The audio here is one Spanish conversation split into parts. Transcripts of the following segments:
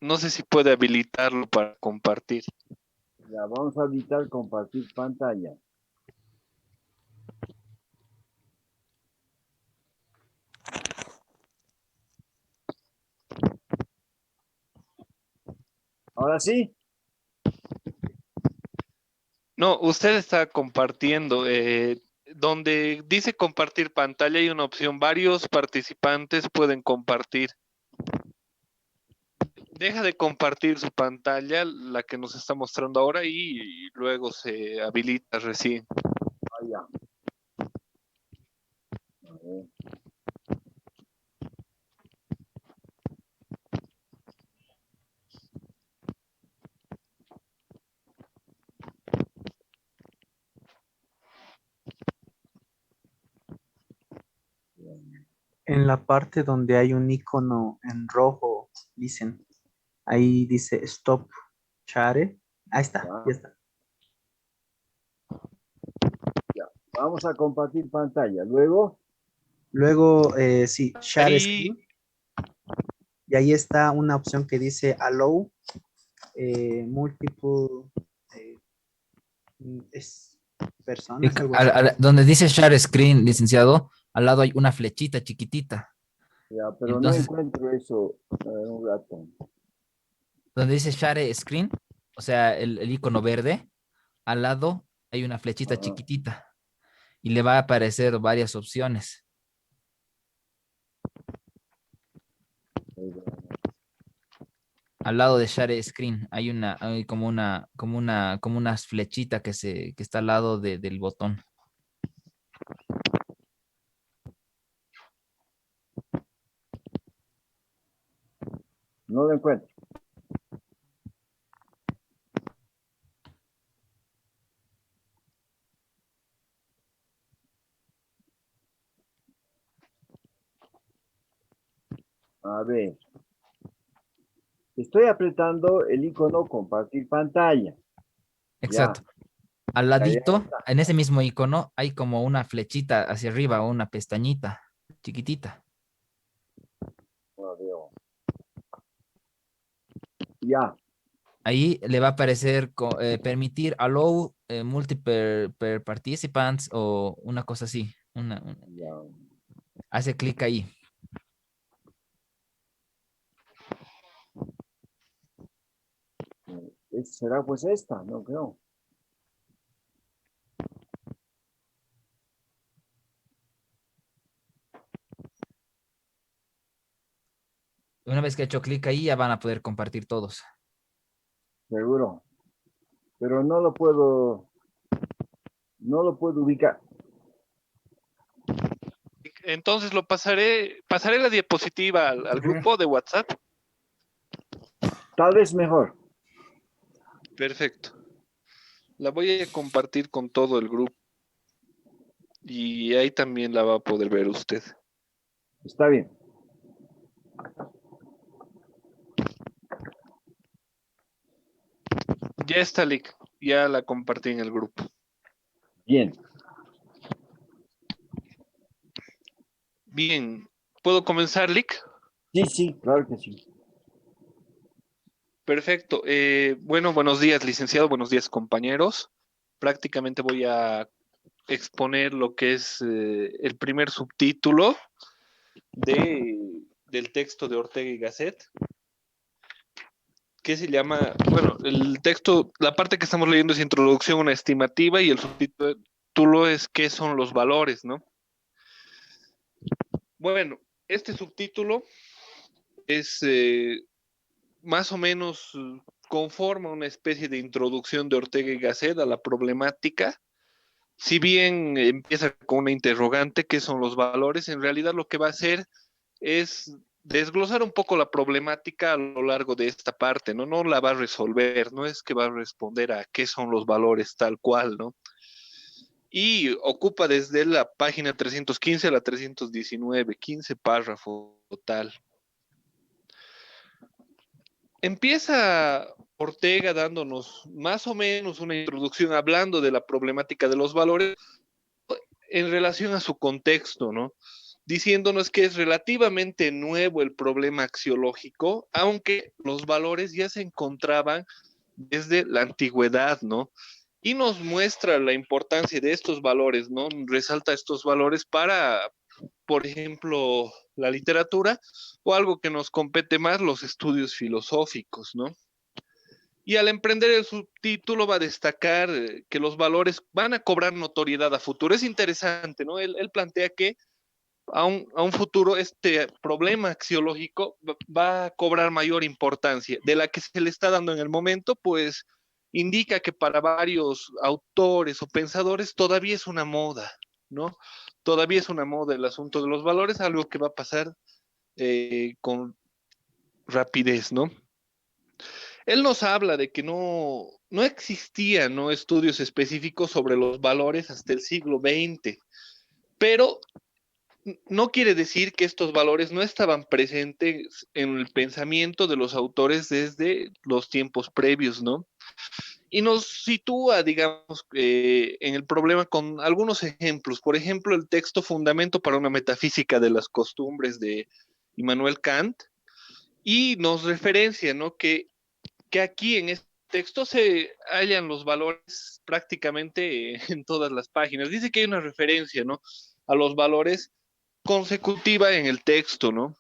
No sé si puede habilitarlo para compartir. Ya, vamos a evitar compartir pantalla. Ahora sí. No, usted está compartiendo. Donde dice compartir pantalla hay una opción. Varios participantes pueden compartir. Deja de compartir su pantalla, la que nos está mostrando ahora, y luego se habilita recién. Ah, ya. A ver. En la parte donde hay un icono en rojo, dicen, ahí dice Stop Share. Ahí está, Ya, ya está. ya. Vamos a compartir pantalla. Luego, Luego, sí, Share Ahí, Screen. Y ahí está una opción que dice Allow Multiple eh, es Y personas, algo así. donde dice Share Screen, licenciado, al lado hay una flechita chiquitita. ya, pero no Entonces, encuentro eso. A ver, un rato. donde dice Share Screen, o sea, el icono verde, al lado hay una flechita Ah, chiquitita y le va a aparecer varias opciones. ahí va. Al lado de Share Screen hay como unas flechita que está al lado del botón. No lo encuentro. A ver. Estoy apretando el icono compartir pantalla. Ya, Exacto. Al ya, ya ladito, está. en ese mismo icono, hay como una flechita hacia arriba o una pestañita chiquitita. No veo. Ya, Ahí le va a aparecer permitir allow multiple participants o una cosa así. ya. Hace clic ahí. ¿Será pues esta? No creo. Una vez que ha hecho clic ahí, ya van a poder compartir todos. Seguro. Pero no lo puedo ubicar. entonces pasaré la diapositiva al grupo de WhatsApp. Tal vez mejor. Perfecto. La voy a compartir con todo el grupo y ahí también la va a poder ver usted. Está bien. Ya está, Lick. Ya la compartí en el grupo. Bien. Bien. ¿Puedo comenzar, Lick? Sí, sí, claro que sí. Perfecto. Bueno, buenos días, licenciado. Buenos días, compañeros. Prácticamente voy a exponer lo que es el primer subtítulo del texto de Ortega y Gasset, que se llama, bueno, el texto, la parte que estamos leyendo es introducción a una estimativa y el subtítulo es ¿qué son los valores, no? Bueno, este subtítulo es más o menos conforma una especie de introducción de Ortega y Gasset a la problemática. Si bien empieza con una interrogante, ¿qué son los valores? En realidad lo que va a hacer es desglosar un poco la problemática a lo largo de esta parte, ¿no? No la va a resolver, no es que va a responder a qué son los valores tal cual, ¿no? Y ocupa desde la página 315 a la 319, 15 párrafos total. Empieza Ortega dándonos más o menos una introducción hablando de la problemática de los valores en relación a su contexto, ¿no? diciéndonos que es relativamente nuevo el problema axiológico, aunque los valores ya se encontraban desde la antigüedad, ¿no? Y nos muestra la importancia de estos valores, ¿no? Resalta estos valores para, por ejemplo, la literatura o algo que nos compete más, los estudios filosóficos, ¿no? Y al emprender el subtítulo va a destacar que los valores van a cobrar notoriedad a futuro. Es interesante, ¿no? Él plantea que a un futuro este problema axiológico va a cobrar mayor importancia. De la que se le está dando en el momento, pues indica que para varios autores o pensadores todavía es una moda, ¿no? Todavía es una moda el asunto de los valores, algo que va a pasar con rapidez, ¿no? Él nos habla de que no existían, ¿no?, estudios específicos sobre los valores hasta el siglo XX, pero no quiere decir que estos valores no estaban presentes en el pensamiento de los autores desde los tiempos previos, ¿no? Y nos sitúa, digamos, en el problema con algunos ejemplos. Por ejemplo, el texto Fundamento para una metafísica de las costumbres de Immanuel Kant, y nos referencia, ¿no?, que aquí en este texto se hallan los valores prácticamente en todas las páginas. Dice que hay una referencia, ¿no?, a los valores consecutiva en el texto, ¿no?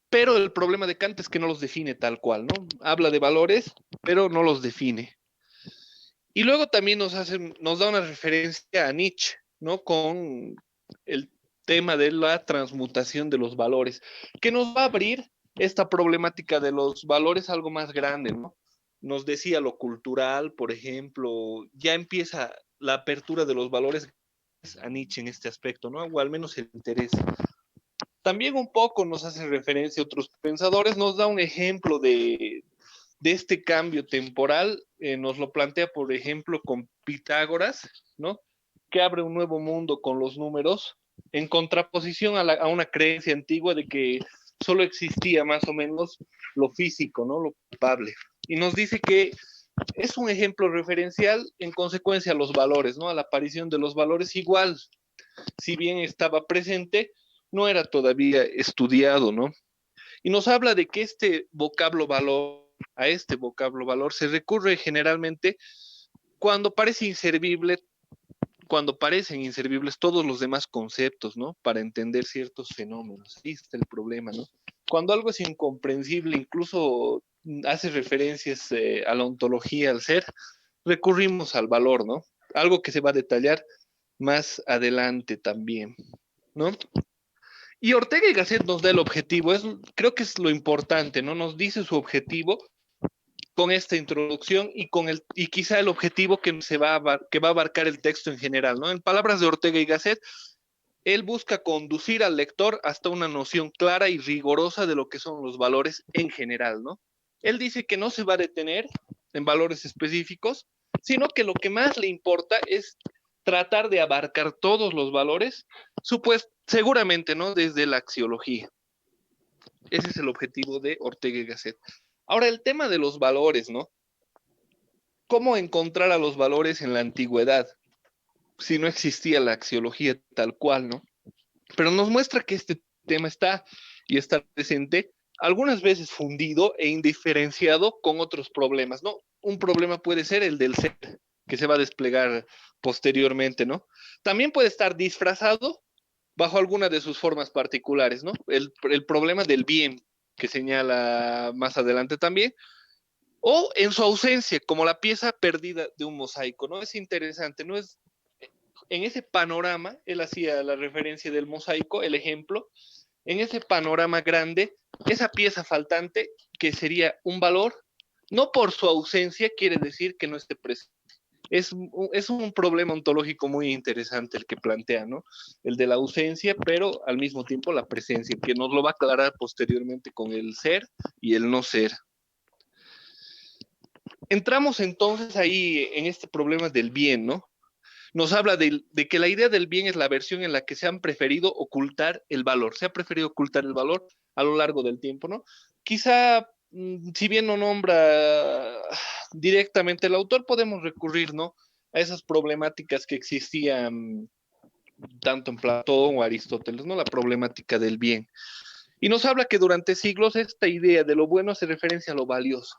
Pero el problema de Kant es que no los define tal cual, ¿no? Habla de valores, pero no los define. Y luego también nos da una referencia a Nietzsche, ¿no?, con el tema de la transmutación de los valores, que nos va a abrir esta problemática de los valores algo más grande, ¿no? Nos decía lo cultural, por ejemplo, ya empieza la apertura de los valores a Nietzsche en este aspecto, ¿no? O al menos el interés. También un poco nos hace referencia a otros pensadores, nos da un ejemplo de este cambio temporal, nos lo plantea, por ejemplo, con Pitágoras, ¿no?, que abre un nuevo mundo con los números, en contraposición a una creencia antigua de que solo existía más o menos lo físico, ¿no?, lo palpable. Y nos dice que es un ejemplo referencial en consecuencia a los valores, ¿no?, a la aparición de los valores igual, si bien estaba presente, no era todavía estudiado, ¿no? Y nos habla de que a este vocablo valor se recurre generalmente cuando cuando parecen inservibles todos los demás conceptos, ¿no?, para entender ciertos fenómenos. Ahí está el problema, ¿no? Cuando algo es incomprensible, incluso hace referencias a la ontología, al ser, recurrimos al valor, ¿no? Algo que se va a detallar más adelante también, ¿no? Y Ortega y Gasset nos da el objetivo, creo que es lo importante, ¿no? Nos dice su objetivo con esta introducción y quizá el objetivo que va a abarcar el texto en general, ¿no? En palabras de Ortega y Gasset, él busca conducir al lector hasta una noción clara y rigurosa de lo que son los valores en general, ¿no? Él dice que no se va a detener en valores específicos, sino que lo que más le importa es tratar de abarcar todos los valores, seguramente, ¿no?, desde la axiología. Ese es el objetivo de Ortega y Gasset. Ahora, el tema de los valores, ¿no? ¿Cómo encontrar a los valores en la antigüedad si no existía la axiología tal cual, ¿no? Pero nos muestra que este tema está presente, algunas veces fundido e indiferenciado con otros problemas, ¿no? Un problema puede ser el del ser, que se va a desplegar posteriormente, ¿no? También puede estar disfrazado bajo alguna de sus formas particulares, ¿no? El problema del bien, que señala más adelante también, o en su ausencia, como la pieza perdida de un mosaico, ¿no? Es interesante, ¿no? En ese panorama, él hacía la referencia del mosaico, el ejemplo, en ese panorama grande, esa pieza faltante, que sería un valor, no por su ausencia quiere decir que no esté presente. Es un problema ontológico muy interesante el que plantea, ¿no? El de la ausencia, pero al mismo tiempo la presencia, que nos lo va a aclarar posteriormente con el ser y el no ser. Entramos entonces ahí en este problema del bien, ¿no? Nos habla de que la idea del bien es la versión en la que se han preferido ocultar el valor. Se ha preferido ocultar el valor a lo largo del tiempo, ¿no? Quizá, si bien no nombra directamente el autor, podemos recurrir, ¿no?, a esas problemáticas que existían tanto en Platón o Aristóteles, ¿no? La problemática del bien. Y nos habla que durante siglos esta idea de lo bueno hace referencia a lo valioso,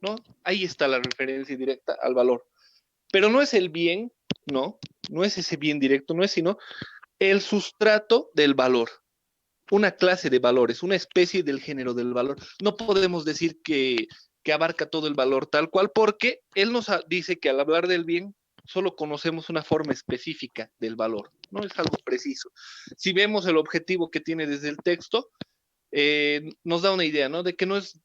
¿no? Ahí está la referencia directa al valor. Pero no es el bien, ¿no? No es ese bien directo, no es sino el sustrato del valor, una clase de valores, una especie del género del valor. No podemos decir que abarca todo el valor tal cual, porque él nos dice que al hablar del bien solo conocemos una forma específica del valor, no es algo preciso. Si vemos el objetivo que tiene desde el texto, nos da una idea, ¿no? De que no es,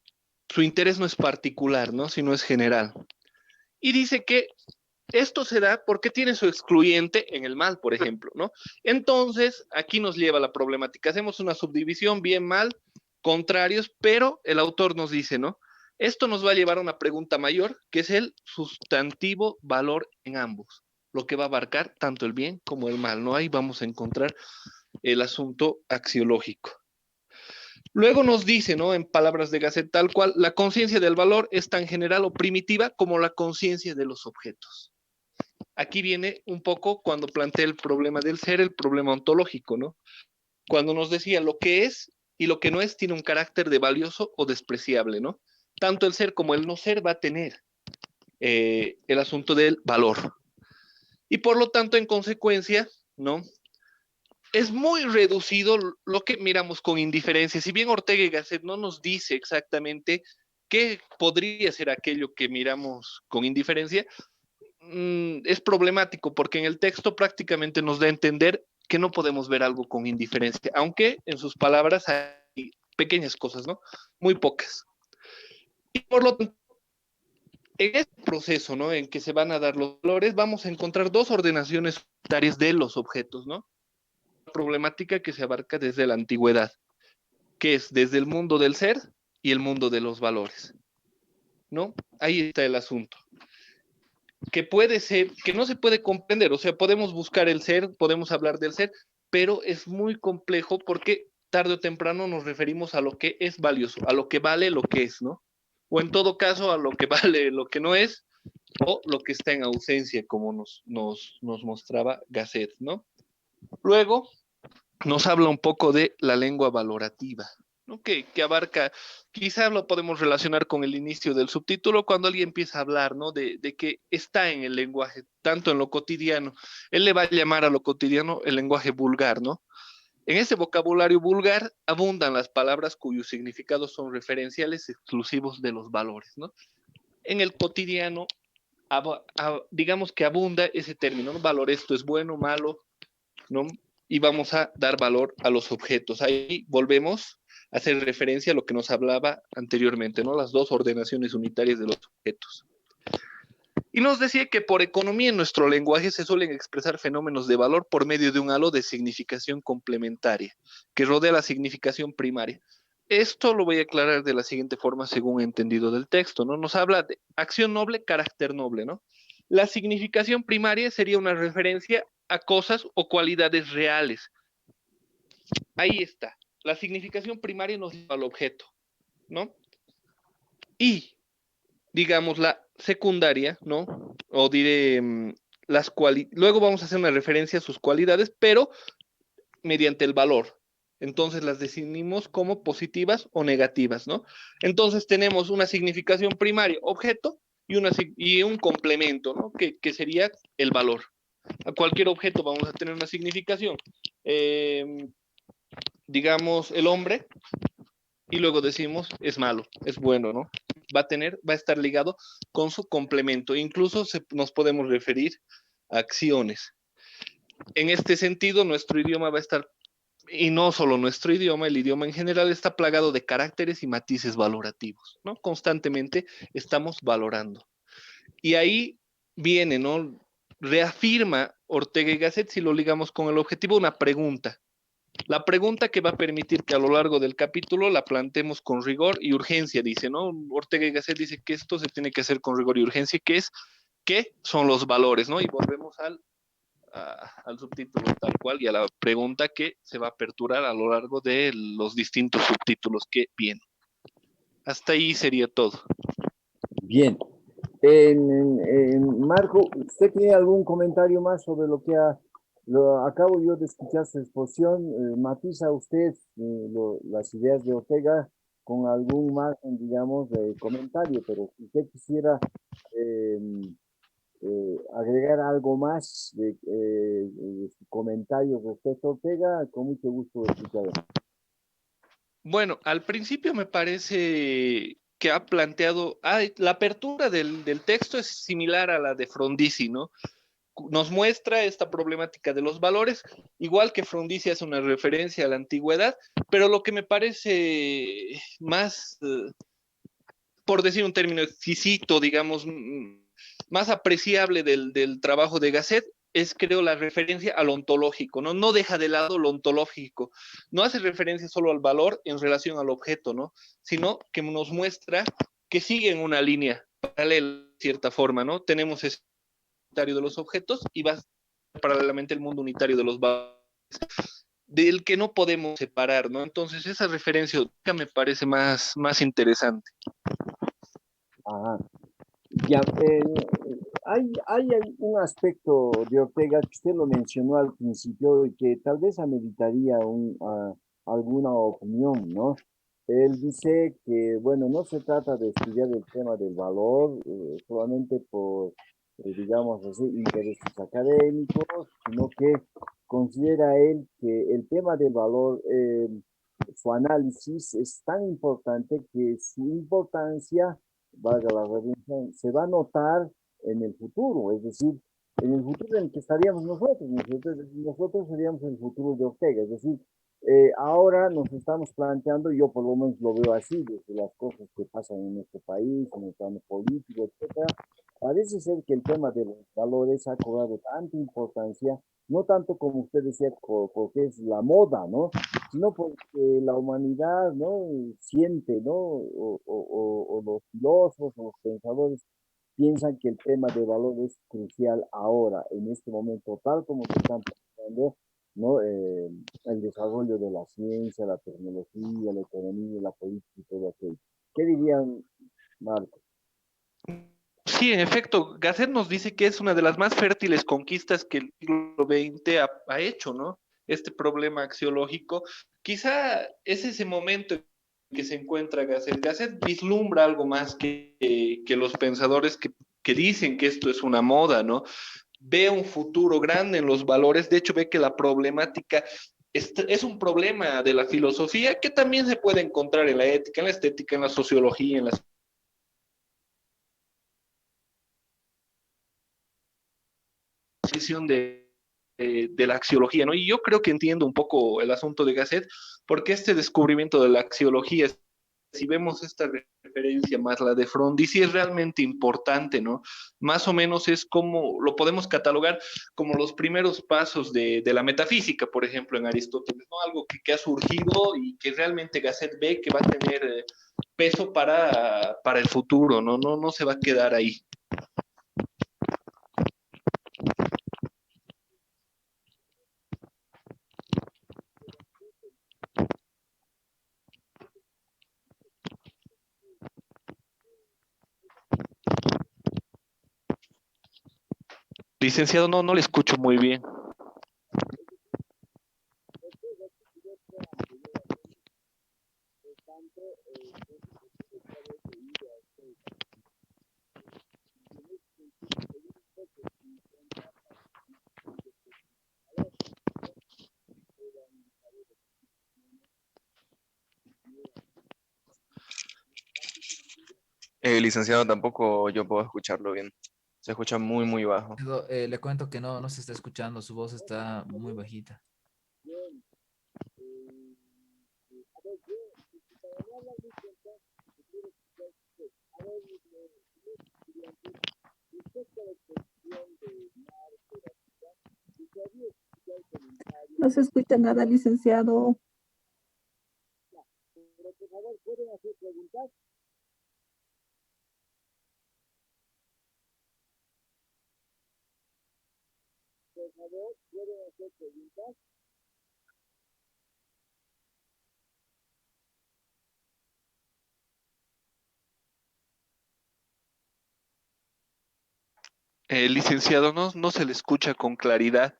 su interés no es particular, ¿no? Sino es general. Y dice que esto se da porque tiene su excluyente en el mal, por ejemplo, ¿no? Entonces, aquí nos lleva la problemática. Hacemos una subdivisión, bien, mal, contrarios, pero el autor nos dice, ¿no? Esto nos va a llevar a una pregunta mayor, que es el sustantivo valor en ambos, lo que va a abarcar tanto el bien como el mal, ¿no? Ahí vamos a encontrar el asunto axiológico. Luego nos dice, ¿no? En palabras de Gasset, tal cual, la conciencia del valor es tan general o primitiva como la conciencia de los objetos. Aquí viene un poco cuando plantea el problema del ser, el problema ontológico, ¿no? Cuando nos decía lo que es y lo que no es tiene un carácter de valioso o despreciable, ¿no? Tanto el ser como el no ser va a tener el asunto del valor. Y por lo tanto, en consecuencia, ¿no? Es muy reducido lo que miramos con indiferencia. Si bien Ortega y Gasset no nos dice exactamente qué podría ser aquello que miramos con indiferencia, es problemático porque en el texto prácticamente nos da a entender que no podemos ver algo con indiferencia, aunque en sus palabras hay pequeñas cosas, ¿no? Muy pocas. Y por lo tanto, en este proceso, ¿no? En que se van a dar los valores, vamos a encontrar dos ordenaciones unitarias de los objetos, ¿no? Problemática que se abarca desde la antigüedad, que es desde el mundo del ser y el mundo de los valores, ¿no? Ahí está el asunto. Que puede ser, que no se puede comprender, o sea, podemos buscar el ser, podemos hablar del ser, pero es muy complejo porque tarde o temprano nos referimos a lo que es valioso, a lo que vale lo que es, ¿no? O en todo caso a lo que vale lo que no es, o lo que está en ausencia, como nos mostraba Gasset, ¿no? Luego nos habla un poco de la lengua valorativa, ¿no? Que abarca, quizás lo podemos relacionar con el inicio del subtítulo, cuando alguien empieza a hablar, ¿no? De que está en el lenguaje, tanto en lo cotidiano. Él le va a llamar a lo cotidiano el lenguaje vulgar, ¿no? En ese vocabulario vulgar abundan las palabras cuyos significados son referenciales exclusivos de los valores, ¿no? En el cotidiano, digamos que abunda ese término, ¿no? Valor, esto es bueno, malo, ¿no? Y vamos a dar valor a los objetos. Ahí volvemos a hacer referencia a lo que nos hablaba anteriormente, ¿no? Las dos ordenaciones unitarias de los objetos. Y nos decía que por economía en nuestro lenguaje se suelen expresar fenómenos de valor por medio de un halo de significación complementaria, que rodea la significación primaria. Esto lo voy a aclarar de la siguiente forma según he entendido del texto, ¿no? Nos habla de acción noble, carácter noble, ¿no? La significación primaria sería una referencia a cosas o cualidades reales. Ahí está. La significación primaria nos lleva al objeto, ¿no? Y, digamos, la secundaria, ¿no? O diré, luego vamos a hacer una referencia a sus cualidades, pero mediante el valor. Entonces las definimos como positivas o negativas, ¿no? Entonces tenemos una significación primaria, objeto, y un complemento, ¿no? Que sería el valor. A cualquier objeto vamos a tener una significación. Digamos, el hombre, y luego decimos, es malo, es bueno, ¿no? Va a estar ligado con su complemento. Incluso nos podemos referir a acciones. En este sentido, nuestro idioma va a estar, y no solo nuestro idioma, el idioma en general está plagado de caracteres y matices valorativos, ¿no? Constantemente estamos valorando. Y ahí viene, ¿no? Reafirma Ortega y Gasset, si lo ligamos con el objetivo, una pregunta. La pregunta que va a permitir que a lo largo del capítulo la planteemos con rigor y urgencia, dice, ¿no? Ortega y Gasset dice que esto se tiene que hacer con rigor y urgencia, que es, ¿qué son los valores, ¿no? Y volvemos al subtítulo tal cual y a la pregunta que se va a aperturar a lo largo de los distintos subtítulos que vienen. Hasta ahí sería todo. Bien. Marco, ¿usted tiene algún comentario más sobre lo que ha Acabo yo de escuchar su exposición. ¿Matiza usted las ideas de Ortega con algún margen, digamos, de comentario? Pero si usted quisiera em, agregar algo más de su comentario respecto a Ortega, con mucho gusto escucharlo. Bueno, al principio me parece que ha planteado, la apertura del texto es similar a la de Frondizi, ¿no? Nos muestra esta problemática de los valores, igual que Frondizi hace una referencia a la antigüedad, pero lo que me parece más, por decir un término exquisito, digamos, más apreciable del trabajo de Gasset es, creo, la referencia al ontológico, ¿no? No deja de lado lo ontológico, no hace referencia solo al valor en relación al objeto, ¿no? Sino que nos muestra que sigue en una línea paralela, de cierta forma, ¿no? Tenemos ese unitario de los objetos y va paralelamente el mundo unitario de los valores, del que no podemos separar, ¿no? Entonces, esa referencia me parece más interesante. Ajá. Ya, hay un aspecto de Ortega que usted lo mencionó al principio y que tal vez ameritaría alguna opinión, ¿no? Él dice que, bueno, no se trata de estudiar el tema del valor solamente por, digamos así, intereses académicos, sino que considera él que el tema del valor, su análisis es tan importante que su importancia, valga la redundancia, se va a notar en el futuro, es decir, en el futuro en el que estaríamos nosotros seríamos el futuro de Ortega, es decir, ahora nos estamos planteando, yo por lo menos lo veo así, desde las cosas que pasan en nuestro país, en el plano político, etcétera, parece ser que el tema de los valores ha cobrado tanta importancia, no tanto como usted decía, porque es la moda, ¿no? Sino porque la humanidad, ¿no? Siente, ¿no? O los filósofos o los pensadores piensan que el tema de valor es crucial ahora, en este momento, tal como se están planteando, ¿no? El desarrollo de la ciencia, la tecnología, la economía, la política y todo aquello. ¿Qué dirían, Marco? Sí, en efecto, Gasset nos dice que es una de las más fértiles conquistas que el siglo XX ha hecho, ¿no? Este problema axiológico. Quizá es ese momento en que se encuentra Gasset. Gasset vislumbra algo más que los pensadores que dicen que esto es una moda, ¿no? Ve un futuro grande en los valores, de hecho ve que la problemática es un problema de la filosofía que también se puede encontrar en la ética, en la estética, en la sociología, en la posición de la axiología, ¿no? Y yo creo que entiendo un poco el asunto de Gasset, porque este descubrimiento de la axiología, si vemos esta referencia más la de Frondizi, es realmente importante, ¿no? Más o menos es como, lo podemos catalogar como los primeros pasos de la metafísica, por ejemplo, en Aristóteles, ¿no? Algo que ha surgido y que realmente Gasset ve que va a tener peso para el futuro, ¿no? No se va a quedar ahí. Licenciado, no le escucho muy bien. Licenciado, tampoco yo puedo escucharlo bien. Se escucha muy, muy bajo. Le cuento que no se está escuchando, su voz está muy bajita. No se escucha nada, licenciado. Licenciado, no se le escucha con claridad.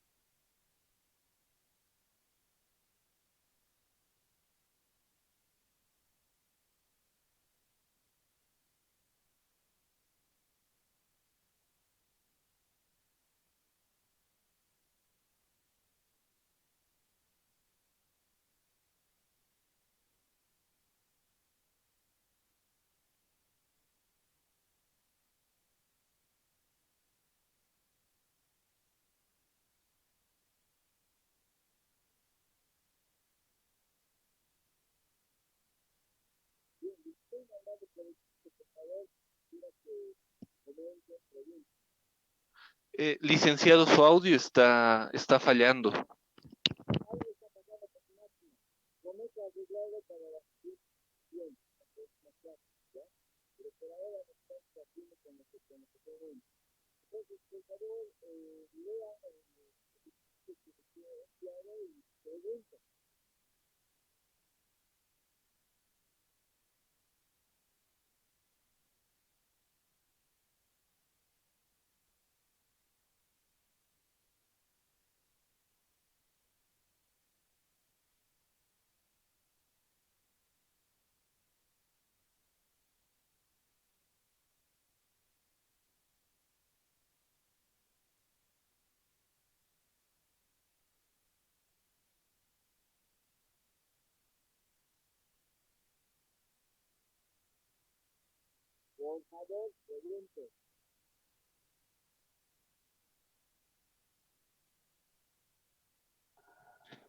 Licenciado, su audio está fallando.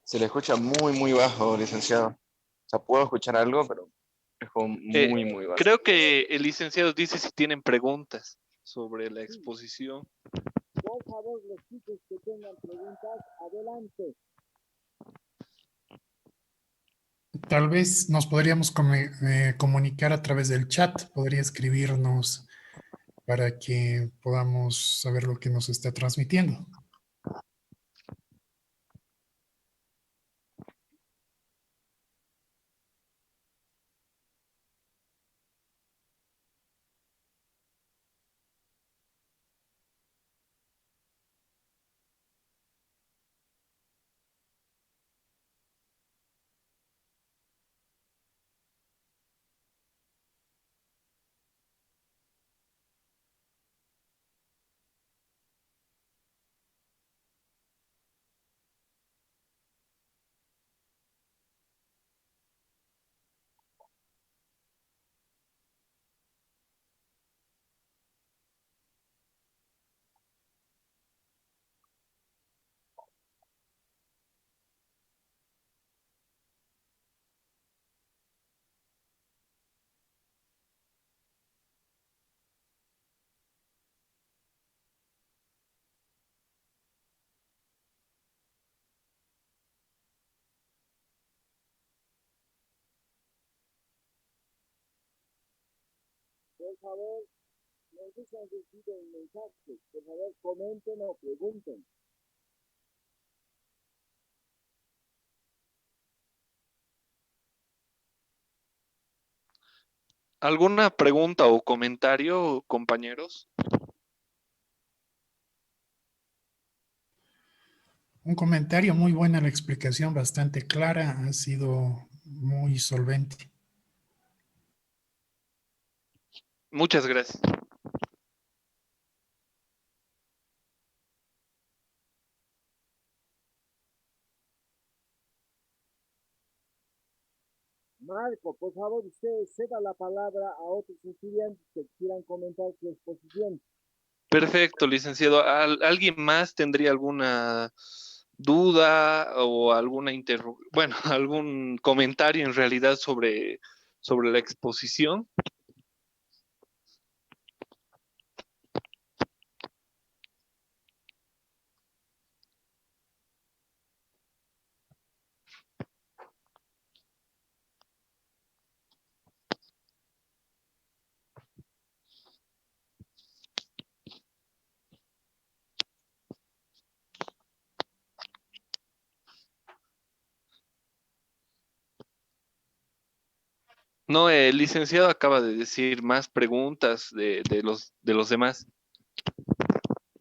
Se le escucha muy, muy bajo, licenciado. O sea, puedo escuchar algo, pero es como muy, muy bajo. Creo que el licenciado dice si tienen preguntas sobre la exposición. Por favor, los chicos que tengan preguntas, adelante. Tal vez nos podríamos comunicar a través del chat. Podría escribirnos para que podamos saber lo que nos está transmitiendo. Por favor, nos dicen recibido el mensaje. Por favor, comenten o pregunten. ¿Alguna pregunta o comentario, compañeros? Un comentario, muy buena la explicación, bastante clara, ha sido muy solvente. Muchas gracias. Marco, por favor, usted ceda la palabra a otros estudiantes que quieran comentar su exposición. Perfecto, licenciado. ¿Alguien más tendría alguna duda o bueno, algún comentario en realidad sobre la exposición? No, el licenciado acaba de decir más preguntas de los demás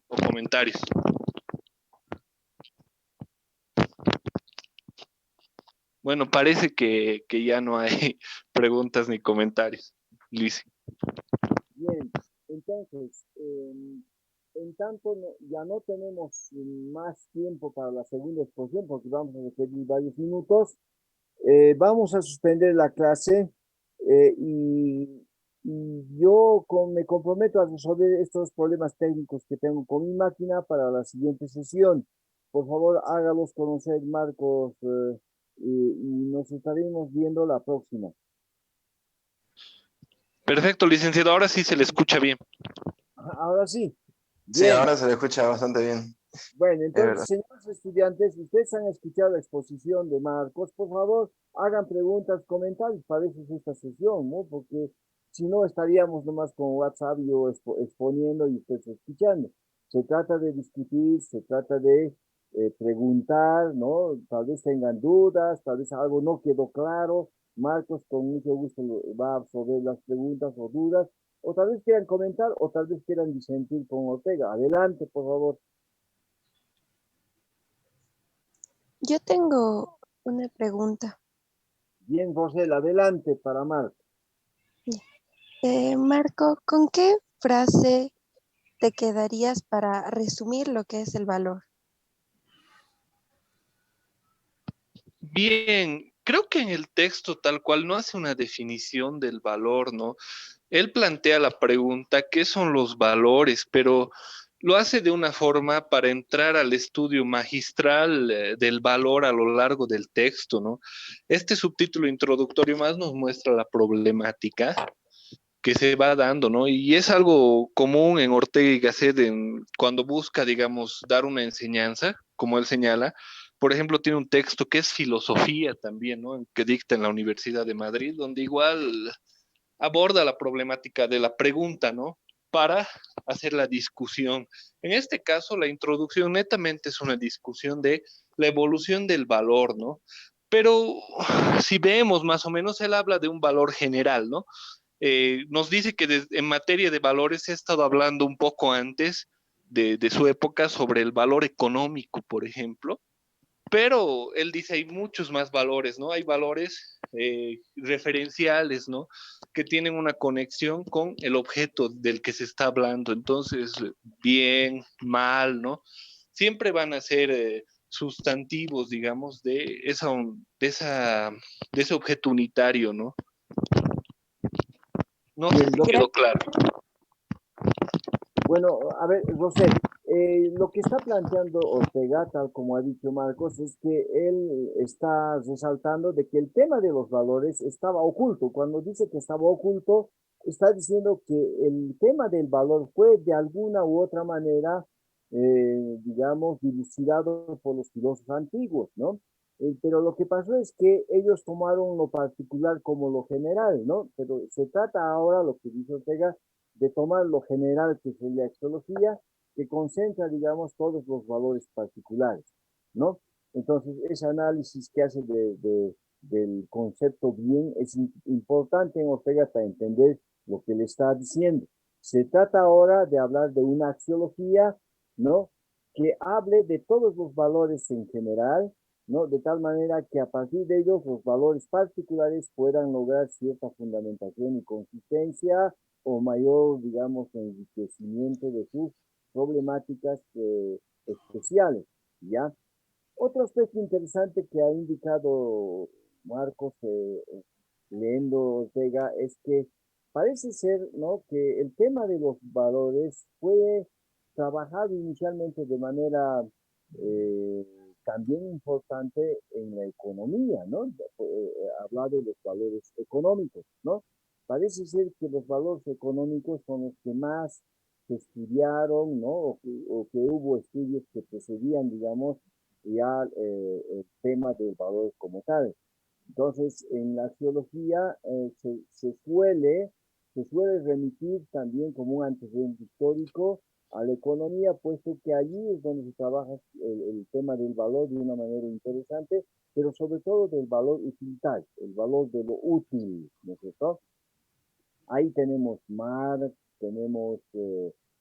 o comentarios. Bueno, parece que ya no hay preguntas ni comentarios. Lice. Bien, entonces, en tanto ya no tenemos más tiempo para la segunda exposición porque vamos a requerir varios minutos. Vamos a suspender la clase y yo me comprometo a resolver estos problemas técnicos que tengo con mi máquina para la siguiente sesión. Por favor, hágalos conocer, Marcos, y nos estaremos viendo la próxima. Perfecto, licenciado. Ahora sí se le escucha bien. Ahora sí. Sí, Bien. ahora se le escucha bastante bien. Bueno, Es verdad. entonces, señores estudiantes, ustedes han escuchado la exposición de Marcos, por favor, hagan preguntas, comentarios para eso es esta sesión, ¿no? Porque si no estaríamos nomás con WhatsApp y yo exponiendo y ustedes escuchando. Se trata de discutir, se trata de preguntar, ¿no? Tal vez tengan dudas, tal vez algo no quedó claro. Marcos con mucho gusto va a absorber las preguntas o dudas, o tal vez quieran comentar, o tal vez quieran disentir con Ortega. Adelante, por favor. Yo tengo una pregunta. Bien, Rosel, adelante para Marco. Marco, ¿con qué frase te quedarías para resumir lo que es el valor? Bien, creo que en el texto tal cual no hace una definición del valor, ¿no? Él plantea la pregunta, ¿qué son los valores? Pero lo hace de una forma para entrar al estudio magistral del valor a lo largo del texto, ¿no? Este subtítulo introductorio más nos muestra la problemática que se va dando, ¿no? Y es algo común en Ortega y Gasset cuando busca, digamos, dar una enseñanza, como él señala. Por ejemplo, tiene un texto que es filosofía también, ¿no? Que dicta en la Universidad de Madrid, donde igual aborda la problemática de la pregunta, ¿no? Para hacer la discusión. En este caso, la introducción netamente es una discusión de la evolución del valor, ¿no? Pero si vemos más o menos, él habla de un valor general, ¿no? Nos dice que en materia de valores he estado hablando un poco antes de su época sobre el valor económico, por ejemplo, pero él dice hay muchos más valores, ¿no? Hay valores referenciales, ¿no? Que tienen una conexión con el objeto del que se está hablando. Entonces, bien, mal, ¿no? Siempre van a ser sustantivos, digamos, de ese objeto unitario, ¿no? No sé Bien, si quedó claro. bueno, a ver, Rosel, lo que está planteando Ortega, tal como ha dicho Marcos, es que él está resaltando de que el tema de los valores estaba oculto. Cuando dice que estaba oculto, está diciendo que el tema del valor fue de alguna u otra manera, digamos, dilucidado por los filósofos antiguos, ¿no? Pero lo que pasó es que ellos tomaron lo particular como lo general, ¿no? Pero se trata ahora, lo que dice Ortega, de tomar lo general que es la axiología, que concentra, digamos, todos los valores particulares, ¿no? Entonces, ese análisis que hace del concepto bien es importante en Ortega para entender lo que le está diciendo. Se trata ahora de hablar de una axiología, ¿no? Que hable de todos los valores en general, ¿no? De tal manera que a partir de ellos los valores particulares puedan lograr cierta fundamentación y consistencia o mayor, digamos, enriquecimiento de sus problemáticas especiales, ¿ya? Otro aspecto interesante que ha indicado Marcos leyendo Ortega es que parece ser, ¿no?, que el tema de los valores fue trabajado inicialmente de manera eh, también importante en la economía, ¿no? Hablar de los valores económicos, ¿no? Parece ser que los valores económicos son los que más se estudiaron, ¿no? O que hubo estudios que precedían, digamos, ya el tema del valor como tal. Entonces, en la geología se suele remitir también como un antecedente histórico a la economía, puesto que allí es donde se trabaja el tema del valor de una manera interesante, pero sobre todo del valor utilitario, el valor de lo útil, ¿no es cierto? Ahí tenemos Marx, tenemos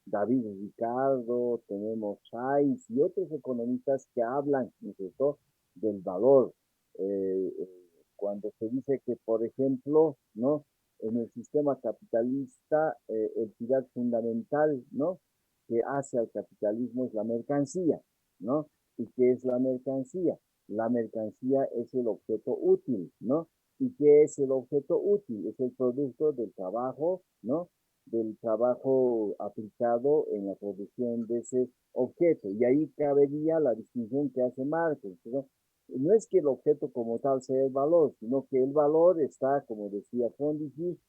David Ricardo, tenemos Hayes y otros economistas que hablan, ¿no es cierto?, del valor. Eh, eh, Cuando se dice que, por ejemplo, ¿no?, en el sistema capitalista, el pilar fundamental, ¿no?, que hace al capitalismo es la mercancía, ¿no? ¿Y qué es la mercancía? La mercancía es el objeto útil, ¿no? ¿Y qué es el objeto útil? Es el producto del trabajo, ¿no? Del trabajo aplicado en la producción de ese objeto. Y ahí cabería la distinción que hace Marx, ¿no? No es que el objeto como tal sea el valor, sino que el valor está, como decía Fondisi,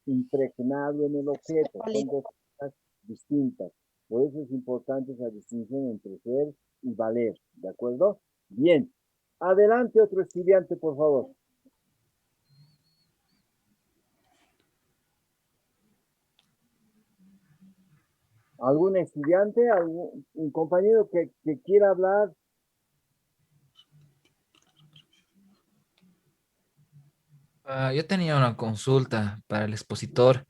impregnado en el objeto, son dos cosas distintas. Por eso es importante esa distinción entre ser y valer, ¿de acuerdo? Bien, adelante otro estudiante, por favor. ¿Algún estudiante, un compañero que quiera hablar? Yo tenía una consulta para el expositor.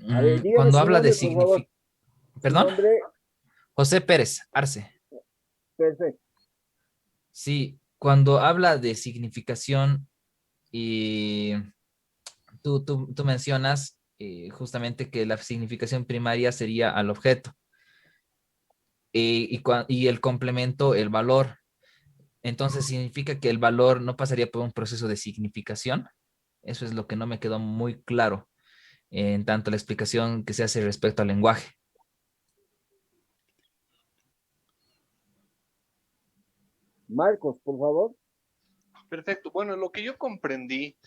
A ver, dígame Cuando su habla de nombre, por favor. Su Perdón, nombre, José Pérez Arce. perfecto. Sí, cuando habla de significación y tú mencionas justamente que la significación primaria sería al objeto y el complemento, el valor. Entonces significa que el valor no pasaría por un proceso de significación. Eso es lo que no me quedó muy claro en tanto la explicación que se hace respecto al lenguaje. Marcos, por favor. Perfecto. Bueno, lo que yo comprendí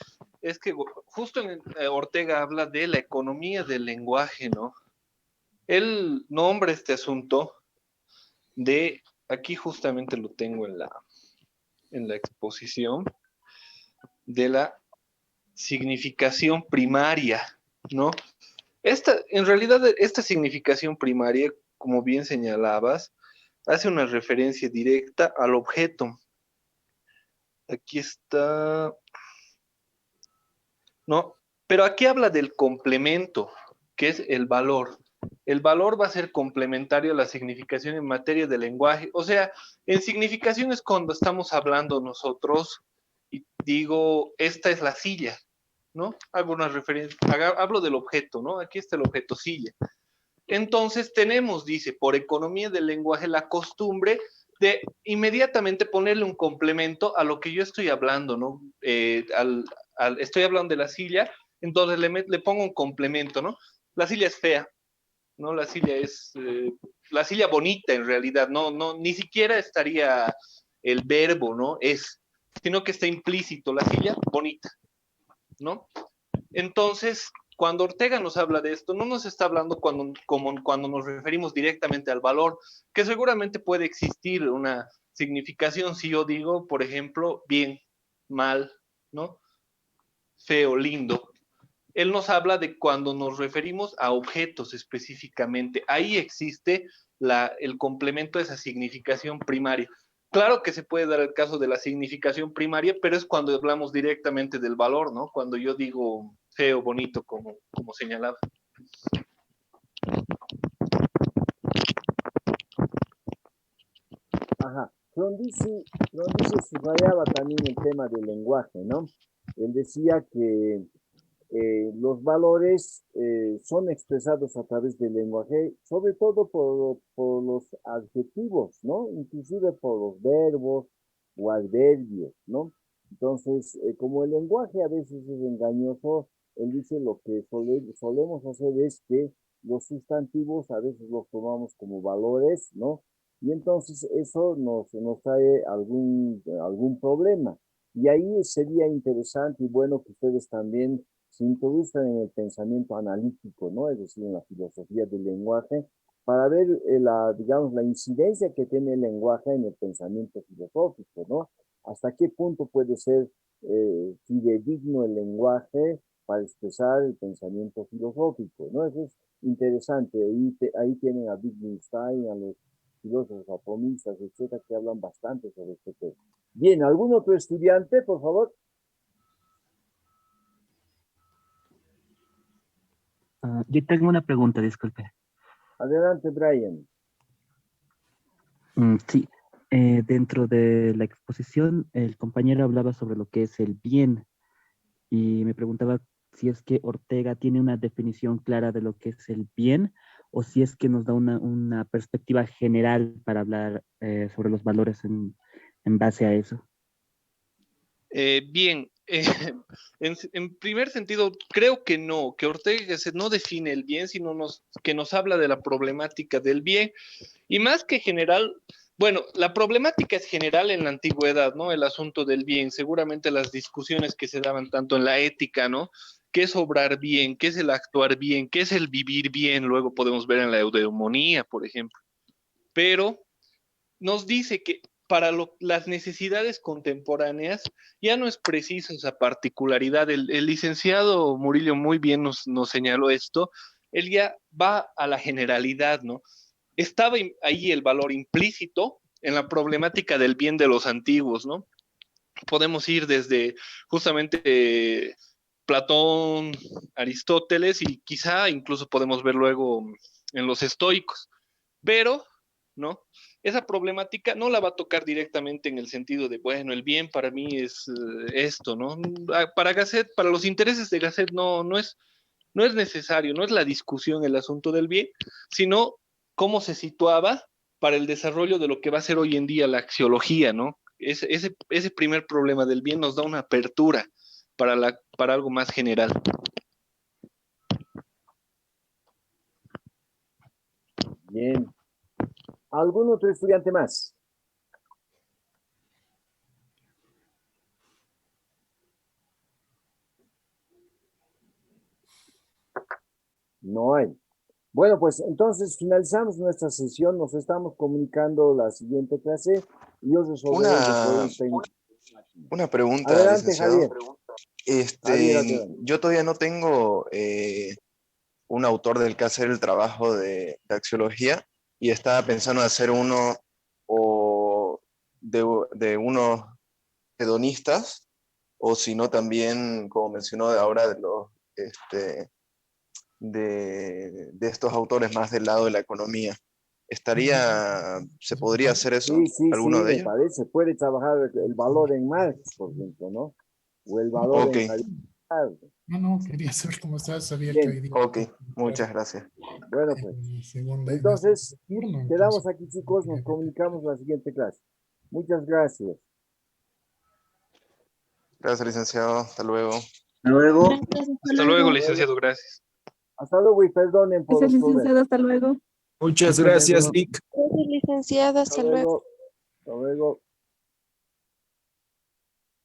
es que justo Ortega habla de la economía del lenguaje, ¿no? Él nombra este asunto de, aquí justamente lo tengo en la exposición, de la significación primaria, ¿no? En realidad, esta significación primaria, como bien señalabas, hace una referencia directa al objeto. Aquí está, ¿no? Pero aquí habla del complemento, que es el valor. El valor va a ser complementario a la significación en materia de lenguaje. O sea, en significación es cuando estamos hablando nosotros y digo, esta es la silla, ¿no? Hago una referencia, hablo del objeto, ¿no? Aquí está el objeto silla. Entonces tenemos, dice, por economía del lenguaje, la costumbre de inmediatamente ponerle un complemento a lo que yo estoy hablando, ¿no? Estoy hablando de la silla, entonces le pongo un complemento, ¿no? La silla es fea, ¿no? La silla es, la silla bonita en realidad, no, ni siquiera estaría el verbo, ¿no? Es, sino que está implícito, la silla bonita, ¿no? Entonces, cuando Ortega nos habla de esto, no nos está hablando cuando nos referimos directamente al valor, que seguramente puede existir una significación si yo digo, por ejemplo, bien, mal, ¿no? Feo, lindo. Él nos habla de cuando nos referimos a objetos específicamente. Ahí existe el complemento de esa significación primaria. Claro que se puede dar el caso de la significación primaria, pero es cuando hablamos directamente del valor, ¿no? Cuando yo digo feo, bonito, como señalaba. Ajá. Frondizi subrayaba también el tema del lenguaje, ¿no? Él decía que los valores son expresados a través del lenguaje, sobre todo por los adjetivos, ¿no? Inclusive por los verbos o adverbios, ¿no? Entonces, como el lenguaje a veces es engañoso, él dice lo que solemos hacer es que los sustantivos a veces los tomamos como valores, ¿no? Y entonces eso nos trae algún problema. Y ahí sería interesante y bueno que ustedes también se introduzcan en el pensamiento analítico, ¿no? Es decir, en la filosofía del lenguaje, para ver digamos, la incidencia que tiene el lenguaje en el pensamiento filosófico, ¿no? Hasta qué punto puede ser fidedigno el lenguaje para expresar el pensamiento filosófico, ¿no? Eso es interesante. Ahí tienen a Wittgenstein, a los filósofos atomistas, etcétera, que hablan bastante sobre este tema. Bien, ¿algún otro estudiante, por favor? Yo tengo una pregunta, disculpe. Adelante, Brian. Sí, dentro de la exposición, el compañero hablaba sobre lo que es el bien y me preguntaba si es que Ortega tiene una definición clara de lo que es el bien o si es que nos da una perspectiva general para hablar sobre los valores en base a eso. Bien, en primer sentido, creo que no, que Ortega no define el bien, sino que nos habla de la problemática del bien. Y más que general, Bueno, la problemática es general en la antigüedad, ¿no? El asunto del bien, seguramente las discusiones que se daban tanto en la ética, ¿no? ¿Qué es obrar bien? ¿Qué es el actuar bien? ¿Qué es el vivir bien? Luego podemos ver en la eudemonía, por ejemplo. Pero nos dice que para las necesidades contemporáneas ya no es preciso esa particularidad. El licenciado Murillo muy bien nos señaló esto. Él ya va a la generalidad, ¿no? Estaba ahí el valor implícito en la problemática del bien de los antiguos, ¿no? Podemos ir desde justamente Platón, Aristóteles y quizá incluso podemos ver luego en los estoicos, pero, ¿no? Esa problemática no la va a tocar directamente en el sentido de, bueno, el bien para mí es esto, ¿no? Para Gasset, para los intereses de Gasset no es necesario, no es la discusión el asunto del bien, sino cómo se situaba para el desarrollo de lo que va a ser hoy en día la axiología, ¿no? Ese primer problema del bien nos da una apertura para algo más general. Bien. ¿Algún otro estudiante más? No hay. Bueno, pues entonces finalizamos nuestra sesión, nos estamos comunicando la siguiente clase y yo resolveré los problemas técnicos. Una pregunta, Adelante, licenciado. Javier, adelante. Yo todavía no tengo un autor del que hacer el trabajo de axiología y estaba pensando en hacer uno o de unos hedonistas o si no también, como mencionó ahora, de los de estos autores más del lado de la economía. ¿Se podría hacer eso? Sí, ¿Alguno de me ellos? parece. Puede trabajar el valor en Marx, por ejemplo, ¿no? O el valor Ok, en calidad. No, quería saber cómo estás, sabía que Bien. hoy día ok, muchas gracias. Bueno, pues. segunda Entonces, turno. quedamos aquí, chicos, nos comunicamos la siguiente clase. Muchas gracias. Gracias, licenciado. Hasta luego. Hasta luego. Gracias, Hasta luego, licenciado, gracias. Hasta luego y perdonen por Gracias, los problemas. licenciado, hasta luego. Muchas gracias, Nick. Gracias, licenciado. Hasta luego. Hasta luego.